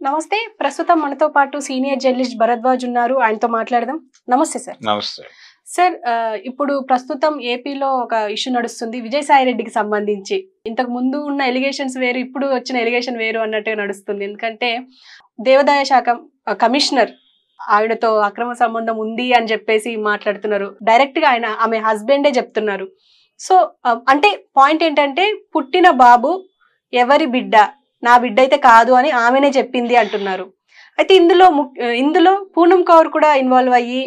నమస్తే. ప్రస్తుతం మనతో పాటు సీనియర్ జర్నలిస్ట్ భరద్వాజ్ ఉన్నారు. ఆయనతో మాట్లాడదాం. నమస్తే సార్. నమస్తే సార్, ఇప్పుడు ప్రస్తుతం ఏపీలో ఒక ఇష్యూ నడుస్తుంది విజయసాయి రెడ్డికి సంబంధించి. ఇంతకు ముందు ఉన్న ఎలిగేషన్స్ వేరు, ఇప్పుడు వచ్చిన ఎలిగేషన్ వేరు అన్నట్టుగా నడుస్తుంది. ఎందుకంటే దేవాదాయ శాఖ కమిషనర్ ఆవిడతో అక్రమ సంబంధం ఉంది అని చెప్పేసి మాట్లాడుతున్నారు. డైరెక్ట్ గా ఆమె హస్బెండే చెప్తున్నారు. సో అంటే పాయింట్ ఏంటంటే పుట్టిన బాబు ఎవరి బిడ్డ, నా బిడ్డ అయితే కాదు అని ఆమెనే చెప్పింది అంటున్నారు. అయితే ఇందులో పూనం కౌర్ కూడా ఇన్వాల్వ్ అయ్యి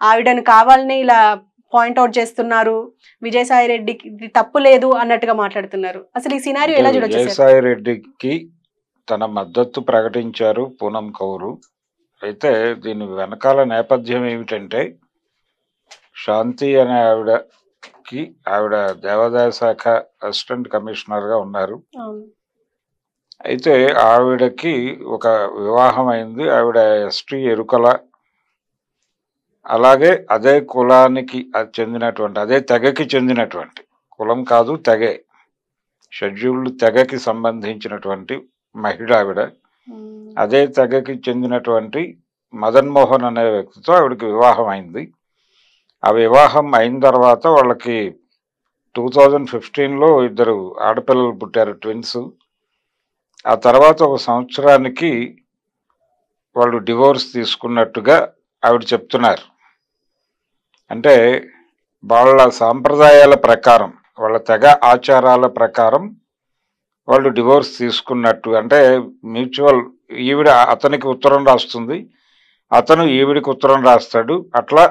ఆవిడను కావాలని ఇలా పాయింట్అవుట్ చేస్తున్నారు. విజయసాయి రెడ్డికి తప్పు లేదు అన్నట్టుగా మాట్లాడుతున్నారు. అసలు ఈ సినారియో ఎలా చూడొచ్చు? విజయసాయి రెడ్డికి తన మద్దతు ప్రకటించారు పూనం కౌరు. అయితే దీని వెనకాల నేపథ్యం ఏమిటంటే శాంతి అనే ఆవిడ దేవాదాయ శాఖ అసిస్టెంట్ కమిషనర్ గా ఉన్నారు. అయితే ఆవిడకి ఒక వివాహం అయింది. ఆవిడ ఎస్టీ ఎరుకల, అలాగే అదే కులానికి చెందినటువంటి, అదే తెగకి చెందినటువంటి, కులం కాదు తెగే, షెడ్యూల్డ్ తెగకి సంబంధించినటువంటి మహిళ ఆవిడ. అదే తెగకి చెందినటువంటి మదన్ మోహన్ అనే వ్యక్తితో ఆవిడకి వివాహం అయింది. ఆ వివాహం అయిన తర్వాత వాళ్ళకి 2015లో ఇద్దరు ఆడపిల్లలు పుట్టారు, ట్విన్స్. ఆ తర్వాత ఒక సంవత్సరానికి వాళ్ళు డివోర్స్ తీసుకున్నట్టుగా ఆవిడ చెప్తున్నారు. అంటే వాళ్ళ సాంప్రదాయాల ప్రకారం, వాళ్ళ తెగ ఆచారాల ప్రకారం వాళ్ళు డివోర్స్ తీసుకున్నట్టు. అంటే మ్యూచువల్, ఈవిడ అతనికి ఉత్తరం రాస్తుంది, అతను ఈవిడికి ఉత్తరం రాస్తాడు. అట్లా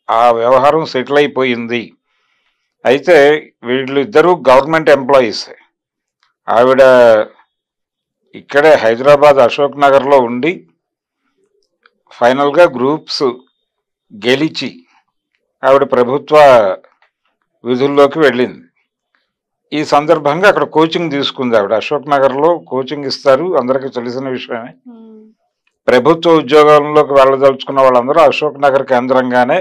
ఆ వ్యవహారం సెటిల్ అయిపోయింది. అయితే వీళ్ళు ఇద్దరు గవర్నమెంట్ ఎంప్లాయీస్. ఆవిడ ఇక్కడే హైదరాబాద్ అశోక్ నగర్లో ఉండి ఫైనల్గా గ్రూప్స్ గెలిచి ఆవిడ ప్రభుత్వ విధుల్లోకి వెళ్ళింది. ఈ సందర్భంగా అక్కడ కోచింగ్ తీసుకుంది ఆవిడ. అశోక్ నగర్లో కోచింగ్ ఇస్తారు, అందరికీ తెలిసిన విషయమే. ప్రభుత్వ ఉద్యోగాల్లోకి వెళ్ళదలుచుకున్న వాళ్ళందరూ అశోక్ నగర్ కేంద్రంగానే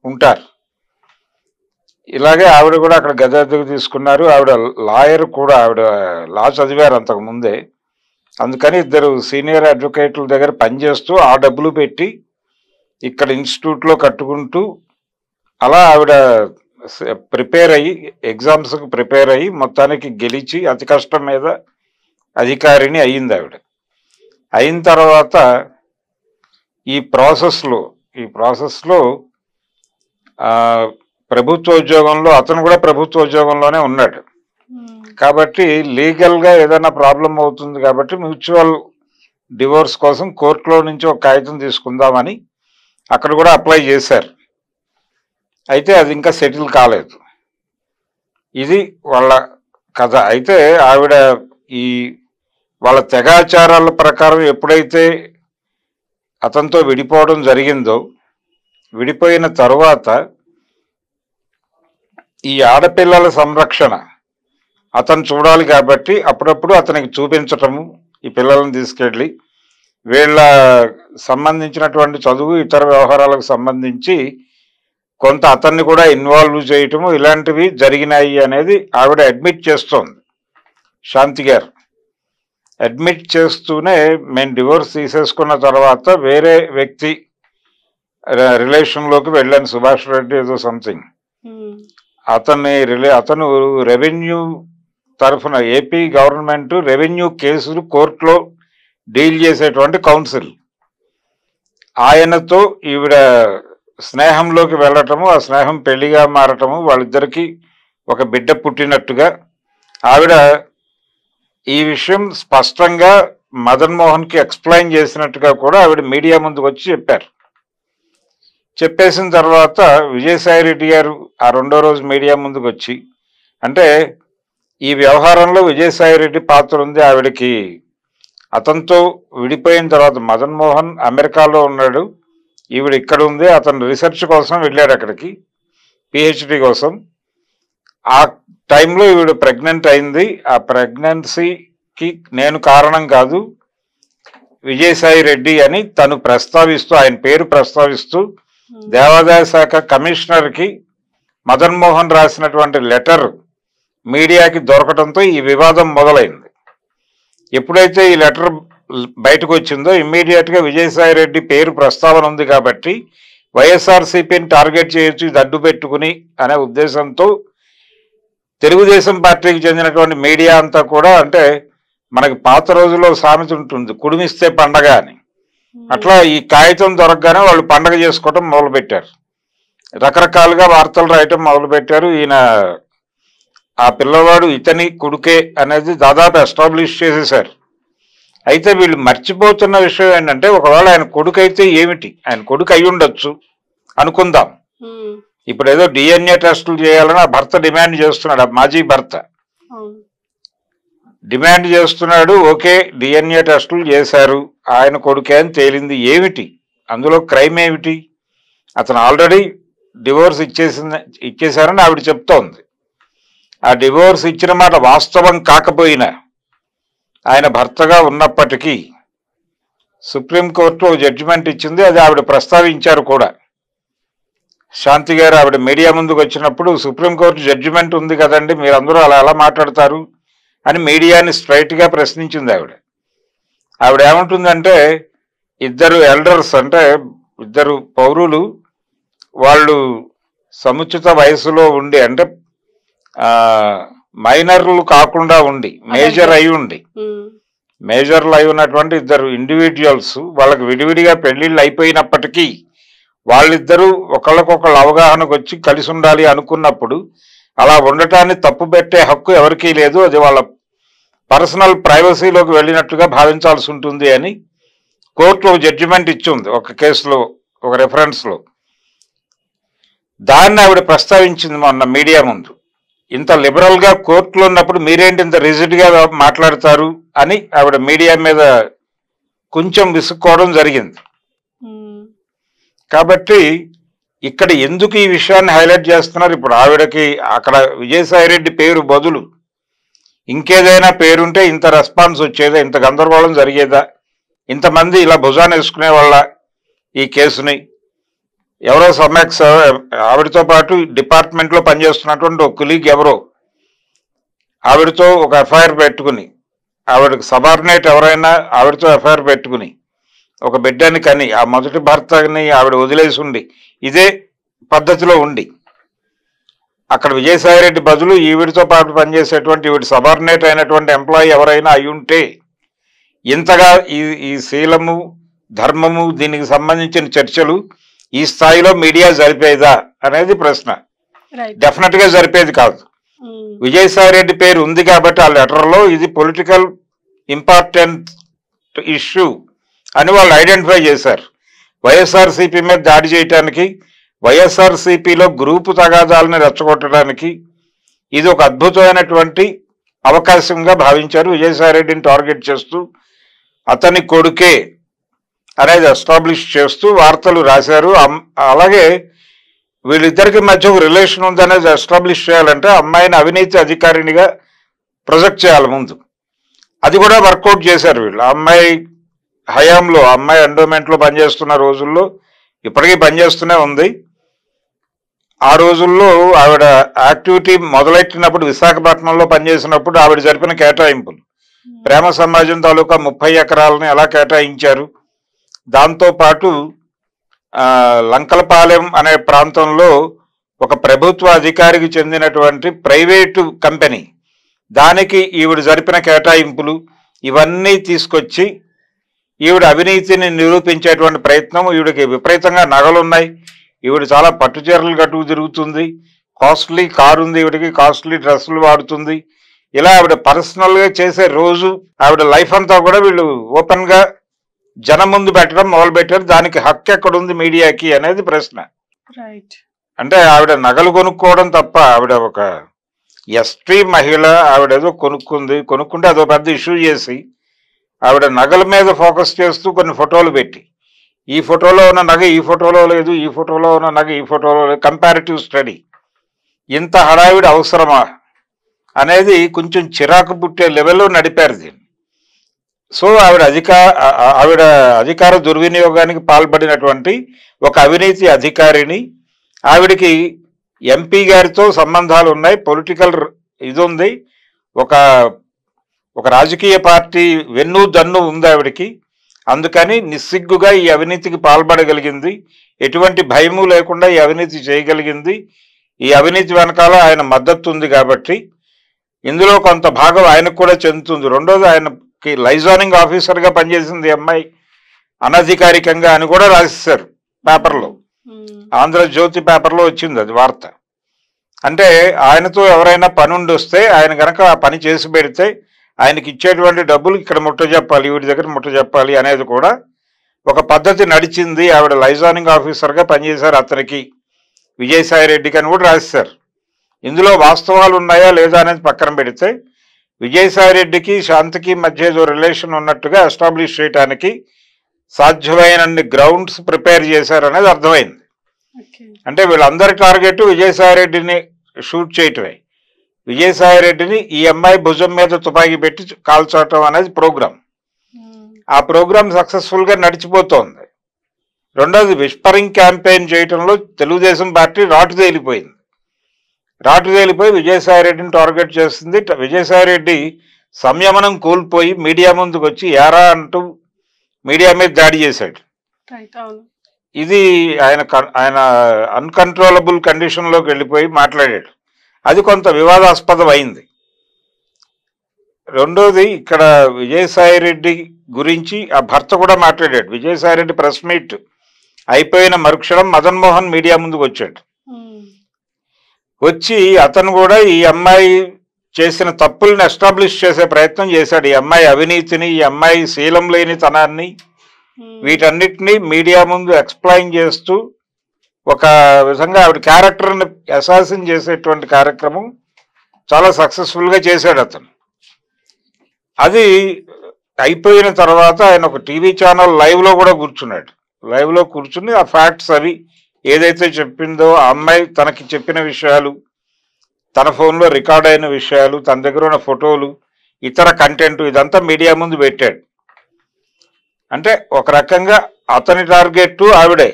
ఉంటారు. ఇలాగే ఆవిడ కూడా అక్కడ గది అద్దెకు తీసుకున్నారు. ఆవిడ లాయర్ కూడా, ఆవిడ లా చదివారు అంతకు ముందే. అందుకని ఇద్దరు సీనియర్ అడ్వకేట్ల దగ్గర పనిచేస్తూ ఆ డబ్బులు పెట్టి ఇక్కడ ఇన్స్టిట్యూట్లో కట్టుకుంటూ అలా ఆవిడ ప్రిపేర్ అయ్యి, ఎగ్జామ్స్కి ప్రిపేర్ అయ్యి మొత్తానికి గెలిచి అతి కష్టం మీద అధికారిని అయ్యింది ఆవిడ. అయిన తర్వాత ఈ ప్రాసెస్లో ప్రభుత్వ ఉద్యోగంలో, అతను కూడా ప్రభుత్వ ఉద్యోగంలోనే ఉన్నాడు కాబట్టి లీగల్గా ఏదైనా ప్రాబ్లం అవుతుంది కాబట్టి మ్యూచువల్ డివోర్స్ కోసం కోర్టులో నుంచి ఒక కాగితం తీసుకుందామని అక్కడ కూడా అప్లై చేశారు. అయితే అది ఇంకా సెటిల్ కాలేదు. ఇది వాళ్ళ కథ. అయితే ఆవిడ వాళ్ళ తెగాచారాల ప్రకారం ఎప్పుడైతే అతనితో విడిపోవడం జరిగిందో, విడిపోయిన తరువాత ఈ ఆడపిల్లల సంరక్షణ అతను చూడాలి కాబట్టి అప్పుడప్పుడు అతనికి చూపించటము, ఈ పిల్లలను తీసుకెళ్ళి వీళ్ళ సంబంధించినటువంటి చదువు, ఇతర వ్యవహారాలకు సంబంధించి కొంత అతన్ని కూడా ఇన్వాల్వ్ చేయటము, ఇలాంటివి జరిగినాయి అనేది ఆవిడ అడ్మిట్ చేస్తోంది. శాంతి గారు అడ్మిట్ చేస్తూనే మేము డివోర్స్ తీసేసుకున్న తర్వాత వేరే వ్యక్తి రిలేషన్లోకి వెళ్ళాను, సుభాష్ రెడ్డి ఏదో సంథింగ్. అతను రెవెన్యూ తరఫున, ఏపీ గవర్నమెంట్ రెవెన్యూ కేసులు కోర్టులో డీల్ చేసేటువంటి కౌన్సిల్, ఆయనతో ఈవిడ స్నేహంలోకి వెళ్ళటము, ఆ స్నేహం పెళ్లిగా మారటము, వాళ్ళిద్దరికీ ఒక బిడ్డ పుట్టినట్టుగా ఆవిడ ఈ విషయం స్పష్టంగా మదన్ మోహన్కి ఎక్స్ప్లెయిన్ చేసినట్టుగా కూడా ఆవిడ మీడియా ముందుకు వచ్చి చెప్పారు. చెప్పేసిన తర్వాత విజయసాయి రెడ్డి గారు ఆ రెండో రోజు మీడియా ముందుకు వచ్చి, అంటే ఈ వ్యవహారంలో విజయసాయి రెడ్డి పాత్ర ఉంది. ఆవిడకి అతనితో విడిపోయిన తర్వాత మదన్ మోహన్ అమెరికాలో ఉన్నాడు, ఈవిడ ఇక్కడ ఉంది. అతను రీసెర్చ్ కోసం వెళ్ళాడు అక్కడికి, పిహెచ్డి కోసం. ఆ టైంలో ఈవిడ ప్రెగ్నెంట్ అయింది. ఆ ప్రెగ్నెన్సీకి నేను కారణం కాదు, విజయసాయి రెడ్డి అని తను ప్రస్తావిస్తూ, ఆయన పేరు ప్రస్తావిస్తూ దేవాదాయ శాఖ కమిషనర్కి మదన్ మోహన్ రాసినటువంటి లెటర్ మీడియాకి దొరకడంతో ఈ వివాదం మొదలైంది. ఎప్పుడైతే ఈ లెటర్ బయటకు వచ్చిందో ఇమ్మీడియట్ గా విజయసాయి రెడ్డి పేరు ప్రస్తావన ఉంది కాబట్టి వైఎస్ఆర్సీపీని టార్గెట్ చేయొచ్చు, ఇది అడ్డు పెట్టుకుని అనే ఉద్దేశంతో తెలుగుదేశం పార్టీకి చెందినటువంటి మీడియా అంతా కూడా, అంటే మనకి పాత రోజుల్లో సామెత ఉంటుంది, కుడిమిస్తే పండగ అని. అట్లా ఈ కాగితం దొరకగానే వాళ్ళు పండగ చేసుకోవటం మొదలుపెట్టారు, రకరకాలుగా వార్తలు రాయటం మొదలుపెట్టారు. ఈయన ఆ పిల్లవాడు ఇతని కొడుకే అనేది దాదాపు ఎస్టాబ్లిష్ చేసేశారు. అయితే వీళ్ళు మర్చిపోతున్న విషయం ఏంటంటే, ఒకవేళ ఆయన కొడుకు అయితే ఏమిటి, ఆయన కొడుకు అయి ఉండొచ్చు అనుకుందాం. ఇప్పుడు ఏదో డిఎన్ఏ టెస్టులు చేయాలని ఆ భర్త డిమాండ్ చేస్తున్నాడు, ఆ మాజీ భర్త డిమాండ్ చేస్తున్నాడు. ఓకే, డిఎన్ఏ టెస్టులు చేశారు, ఆయన కొడుకే అని తేలింది. ఏమిటి అందులో క్రైమ్ ఏమిటి? అతను ఆల్రెడీ డివోర్స్ ఇచ్చేశారని ఆవిడ చెప్తోంది. ఆ డివోర్స్ ఇచ్చిన మాట వాస్తవం కాకపోయినా ఆయన భర్తగా ఉన్నప్పటికీ సుప్రీంకోర్టు జడ్జిమెంట్ ఇచ్చింది, అది ఆవిడ ప్రస్తావించారు కూడా. శాంతి గారు ఆవిడ మీడియా ముందుకు వచ్చినప్పుడు సుప్రీంకోర్టు జడ్జిమెంట్ ఉంది కదండి, మీరందరూ అలా ఎలా మాట్లాడతారు అని మీడియాని స్ట్రైట్గా ప్రశ్నించింది ఆవిడ. ఆవిడ ఏమంటుందంటే, ఇద్దరు ఎల్డర్స్, అంటే ఇద్దరు పౌరులు, వాళ్ళు సముచిత వయసులో ఉండి, అంటే మైనర్లు కాకుండా ఉండి మేజర్లు అయి ఉన్నటువంటి ఇద్దరు ఇండివిజువల్స్, వాళ్ళకి విడివిడిగా పెళ్లిళ్ళు అయిపోయినప్పటికీ వాళ్ళిద్దరూ ఒకళ్ళకొకళ్ళు అవగాహనకు వచ్చి కలిసి ఉండాలి అనుకున్నప్పుడు అలా ఉండటాన్ని తప్పు పెట్టే హక్కు ఎవరికీ లేదు, అది వాళ్ళ పర్సనల్ ప్రైవసీలోకి వెళ్ళినట్టుగా భావించాల్సి ఉంటుంది అని కోర్టులో జడ్జిమెంట్ ఇచ్చింది ఒక కేసులో, ఒక రెఫరెన్స్లో. దాన్ని ఆవిడ ప్రస్తావించింది మొన్న మీడియా ముందు. ఇంత లిబరల్గా కోర్టులో ఉన్నప్పుడు మీరేంటి ఇంత రిజిడ్గా మాట్లాడతారు అని ఆవిడ మీడియా మీద కొంచెం విసుక్కోవడం జరిగింది. కాబట్టి ఇక్కడ ఎందుకు ఈ విషయాన్ని హైలైట్ చేస్తున్నారు, ఇప్పుడు ఆవిడకి అక్కడ విజయసాయి రెడ్డి పేరు బదులు ఇంకేదైనా పేరుంటే ఇంత రెస్పాన్స్ వచ్చేదా, ఇంత గందరగోళం జరిగేదా, ఇంతమంది ఇలా భుజాన్ని వేసుకునే వాళ్ళ ఈ కేసుని? ఎవరో సమ్మెక్స్ ఆవిడతో పాటు డిపార్ట్మెంట్లో పనిచేస్తున్నటువంటి ఒక కొలీగ్ ఎవరో ఆవిడతో ఒక ఎఫ్ఐఆర్ పెట్టుకుని, ఆవిడకి సబార్డినేట్ ఎవరైనా ఆవిడతో ఎఫ్ఐఆర్ పెట్టుకుని ఒక బిడ్డని కని ఆ మొదటి భర్తని ఆవిడ వదిలేసి ఉండి ఇదే పద్ధతిలో ఉండి అక్కడ విజయసాయి రెడ్డి బదులు ఈవిడితో పాటు పనిచేసేటువంటి ఈవిడ సబార్డినేట్ అయినటువంటి ఎంప్లాయీ ఎవరైనా అయి ఉంటే ఇంతగా ఈ శీలము ధర్మము దీనికి సంబంధించిన చర్చలు ఈ స్థాయిలో మీడియా జరిపేదా అనేది ప్రశ్న. డెఫినెట్ గా జరిపేది కాదు. విజయసాయి రెడ్డి పేరు ఉంది కాబట్టి ఆ లెటర్లో ఇది పొలిటికల్ ఇంపార్టెంట్ ఇష్యూ అని వాళ్ళు ఐడెంటిఫై చేశారు. వైఎస్ఆర్సీపీ మీద దాడి చేయటానికి, వైఎస్ఆర్సీపీలో గ్రూపు తగాదాలను రెచ్చగొట్టడానికి ఇది ఒక అద్భుతమైనటువంటి అవకాశంగా భావించారు. విజయసాయి రెడ్డిని టార్గెట్ చేస్తూ అతని కొడుకే అనేది ఎస్టాబ్లిష్ చేస్తూ వార్తలు రాశారు. అలాగే వీళ్ళిద్దరికి మధ్య ఒక రిలేషన్ ఉందనేది ఎస్టాబ్లిష్ చేయాలంటే అమ్మాయిని అవినీతి అధికారినిగా ప్రొజెక్ట్ చేయాలి ముందు. అది కూడా వర్కౌట్ చేశారు వీళ్ళు. అమ్మాయి హయాంలో, అమ్మాయి ఎండోమెంట్లో పనిచేస్తున్న రోజుల్లో, ఇప్పటికీ పనిచేస్తూనే ఉంది. ఆ రోజుల్లో ఆవిడ యాక్టివిటీ మొదలెట్టినప్పుడు విశాఖపట్నంలో పనిచేసినప్పుడు ఆవిడ జరిపిన కేటాయింపులు, ప్రేమ సమాజం తాలూకా 30 ఎకరాలని ఎలా కేటాయించారు, దాంతోపాటు లంకలపాలెం అనే ప్రాంతంలో ఒక ప్రభుత్వ అధికారికి చెందినటువంటి ప్రైవేటు కంపెనీ, దానికి ఈవిడ జరిపిన కేటాయింపులు, ఇవన్నీ తీసుకొచ్చి ఈవిడ అవినీతిని నిరూపించేటువంటి ప్రయత్నం. ఈవిడకి విపరీతంగా నగలున్నాయి, ఈవిడ చాలా పట్టుచీరలు కట్టుకు తిరుగుతుంది, కాస్ట్లీ కారు ఉంది ఈవిడికి, కాస్ట్లీ డ్రెస్సులు వాడుతుంది. ఇలా ఆవిడ పర్సనల్గా చేసే రోజు ఆవిడ లైఫ్ అంతా కూడా వీళ్ళు ఓపెన్గా జనం ముందు పెట్టడం మొదలుపెట్టారు. దానికి హక్కు ఎక్కడుంది మీడియాకి అనేది ప్రశ్న. అంటే ఆవిడ నగలు కొనుక్కోవడం తప్ప, ఆవిడ ఒక ఎస్టీ మహిళ, ఆవిడ ఏదో కొనుక్కుంటే అదో పెద్ద ఇష్యూ చేసి ఆవిడ నగల మీద ఫోకస్ చేస్తూ కొన్ని ఫోటోలు పెట్టి, ఈ ఫోటోలో ఉన్న నగ ఈ ఫోటోలో లేదు, ఈ ఫోటోలో ఉన్న నగ ఈ ఫోటోలో లేదు, కంపారిటివ్ స్టడీ. ఇంత హడావిడి అవసరమా అనేది కొంచెం చిరాకు పుట్టే లెవెల్లో నడిపారు దీన్ని. సో ఆవిడ అధికార దుర్వినియోగానికి పాల్పడినటువంటి ఒక అవినీతి అధికారిని. ఆవిడికి ఎంపీ గారితో సంబంధాలు ఉన్నాయి, పొలిటికల్ ఇది ఉంది, ఒక రాజకీయ పార్టీ వెన్ను దన్ను ఉంది ఆవిడికి. అందుకని నిస్సిగ్గుగా ఈ అవినీతికి పాల్పడగలిగింది, ఎటువంటి భయము లేకుండా ఈ అవినీతి చేయగలిగింది. ఈ అవినీతి వెనకాల ఆయన మద్దతు ఉంది కాబట్టి ఇందులో కొంత భాగం ఆయనకు కూడా చెందుతుంది. రెండోది, ఆయనకి లైజానింగ్ ఆఫీసర్గా పనిచేసింది అమ్మాయి అనధికారికంగా అని కూడా రాసేశారు పేపర్లో. ఆంధ్రజ్యోతి పేపర్లో వచ్చింది అది వార్త. అంటే ఆయనతో ఎవరైనా పనుండి వస్తే ఆయన కనుక ఆ పని చేసి పెడితే ఆయనకి ఇచ్చేటువంటి డబ్బులు ఇక్కడ ముట్ట చెప్పాలి, వీడి దగ్గర ముట్ట చెప్పాలి అనేది కూడా ఒక పద్ధతి నడిచింది. ఆవిడ లైజానింగ్ ఆఫీసర్గా పనిచేశారు అతనికి, విజయసాయి రెడ్డికి అని కూడా రాశారు. ఇందులో వాస్తవాలు ఉన్నాయా లేదా అనేది పక్కన పెడితే విజయసాయి రెడ్డికి శాంతికి మధ్య ఏదో రిలేషన్ ఉన్నట్టుగా ఎస్టాబ్లిష్ చేయడానికి సాధ్యమైనన్ని గ్రౌండ్స్ ప్రిపేర్ చేశారనేది అర్థమైంది. అంటే వీళ్ళందరి టార్గెట్ విజయసాయి రెడ్డిని షూట్ చేయటమే. విజయసాయి రెడ్డిని ఈ అమ్మాయి భుజం మీద తుపాకీ పెట్టి కాల్చడం అనేది ప్రోగ్రాం. ఆ ప్రోగ్రాం సక్సెస్ఫుల్గా నడిచిపోతోంది. రెండోది, విస్పరింగ్ క్యాంపెయిన్ చేయటంలో తెలుగుదేశం పార్టీ రాటుదేలిపోయింది. రాటుదేలిపోయి విజయసాయి రెడ్డిని టార్గెట్ చేస్తుంది. విజయసాయి రెడ్డి సంయమనం కోల్పోయి మీడియా ముందుకు వచ్చి యారా అంటూ మీడియా మీద దాడి చేశాడు. ఇది ఆయన అన్కంట్రోలబుల్ కండిషన్లోకి వెళ్ళిపోయి మాట్లాడాడు. అది కొంత వివాదాస్పదం అయింది. రెండోది, ఇక్కడ విజయసాయి రెడ్డి గురించి ఆ భర్త కూడా మాట్లాడాడు. విజయసాయి రెడ్డి ప్రెస్ మీట్ అయిపోయిన మరుక్షణం మదన్ మోహన్ మీడియా ముందుకు వచ్చాడు. వచ్చి అతను కూడా ఈ అమ్మాయి చేసిన తప్పుల్ని ఎస్టాబ్లిష్ చేసే ప్రయత్నం చేశాడు. ఈ అమ్మాయి అవినీతిని, ఈ అమ్మాయి శీలం లేని తనాన్ని, వీటన్నిటినీ మీడియా ముందు ఎక్స్ప్లెయిన్ చేస్తూ ఒక విధంగా ఆవిడ క్యారెక్టర్ని అసాసిన్ చేసేటువంటి కార్యక్రమం చాలా సక్సెస్ఫుల్గా చేశాడు అతను. అది అయిపోయిన తర్వాత ఆయన ఒక టీవీ ఛానల్ లైవ్లో కూడా కూర్చున్నాడు. లైవ్లో కూర్చుని ఆ ఫ్యాక్ట్స్ అవి ఏదైతే చెప్పిందో, ఆ అమ్మాయి తనకి చెప్పిన విషయాలు, తన ఫోన్లో రికార్డ్ అయిన విషయాలు, తన దగ్గర ఉన్న ఫోటోలు, ఇతర కంటెంట్, ఇదంతా మీడియా ముందు పెట్టాడు. అంటే ఒక రకంగా అతని టార్గెట్ ఆవిడే,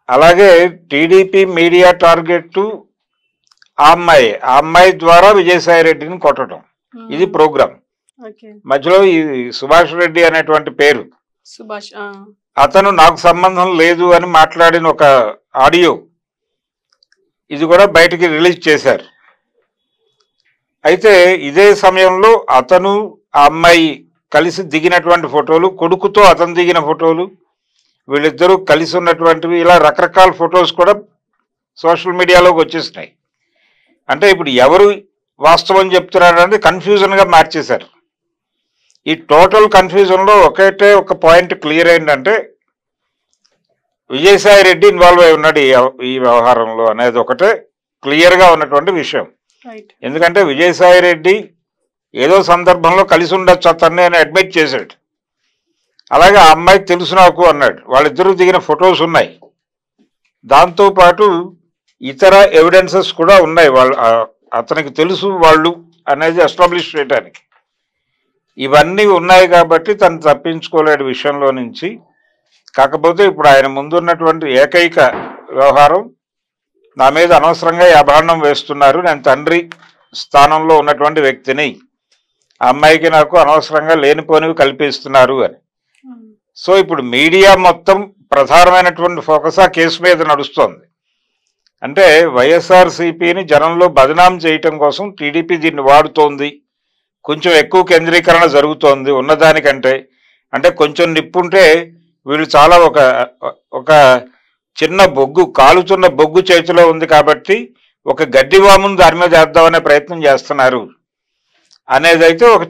అలాగే టీడీపీ మీడియా టార్గెట్ ఆ అమ్మాయి ద్వారా విజయసాయి రెడ్డిని కొట్టడం. ఇది ప్రోగ్రాం. మధ్యలో ఈ సుభాష్ రెడ్డి అనేటువంటి పేరు, అతను నాకు సంబంధం లేదు అని మాట్లాడిన ఒక ఆడియో, ఇది కూడా బయటికి రిలీజ్ చేశారు. అయితే ఇదే సమయంలో అతను ఆ అమ్మాయి కలిసి దిగినటువంటి ఫోటోలు, కొడుకుతో అతను దిగిన ఫోటోలు, వీళ్ళిద్దరూ కలిసి ఉన్నటువంటివి, ఇలా రకరకాల ఫొటోస్ కూడా సోషల్ మీడియాలోకి వచ్చేసినాయి. అంటే ఇప్పుడు ఎవరు వాస్తవం చెప్తున్నారంటే కన్ఫ్యూజన్గా మార్చేశారు. ఈ టోటల్ కన్ఫ్యూజన్లో ఒకటే ఒక పాయింట్ క్లియర్ ఏంటంటే విజయసాయి రెడ్డి ఇన్వాల్వ్ అయి ఉన్నాడు ఈ వ్యవహారంలో అనేది ఒకటే క్లియర్గా ఉన్నటువంటి విషయం. ఎందుకంటే విజయసాయి రెడ్డి ఏదో సందర్భంలో కలిసి ఉండొచ్చు అతన్ని అని అడ్మిట్ చేశాడు. అలాగే ఆ అమ్మాయికి తెలుసు నాకు అన్నాడు. వాళ్ళిద్దరూ దిగిన ఫొటోస్ ఉన్నాయి. దాంతోపాటు ఇతర ఎవిడెన్సెస్ కూడా ఉన్నాయి. అతనికి తెలుసు వాళ్ళు అనేది ఎస్టాబ్లిష్ చేయడానికి. ఇవన్నీ ఉన్నాయి కాబట్టి తను తప్పించుకోలేడు విషయంలో నుంచి. కాకపోతే ఇప్పుడు ఆయన ముందున్నటువంటి ఏకైక వ్యవహారం, నా మీద అనవసరంగా అభాండం వేస్తున్నారు, నేను తండ్రి స్థానంలో ఉన్నటువంటి వ్యక్తిని, ఆ అమ్మాయికి నాకు అనవసరంగా లేనిపోనివి కల్పిస్తున్నారు అని. సో ఇప్పుడు మీడియా మొత్తం ప్రధానమైనటువంటి ఫోకస్ ఆ కేసు మీద నడుస్తోంది. అంటే వైఎస్ఆర్సీపీని జనంలో బదనాం చేయటం కోసం టీడీపీ దీన్ని వాడుతోంది. కొంచెం ఎక్కువ కేంద్రీకరణ జరుగుతోంది ఉన్నదానికంటే. అంటే కొంచెం నిప్పుంటే వీళ్ళు చాలా ఒక చిన్న బొగ్గు, కాలుతున్న బొగ్గు చేతిలో ఉంది కాబట్టి ఒక గడ్డివామును దాని మీద వేద్దామనే ప్రయత్నం చేస్తున్నారు అనేదైతే ఒక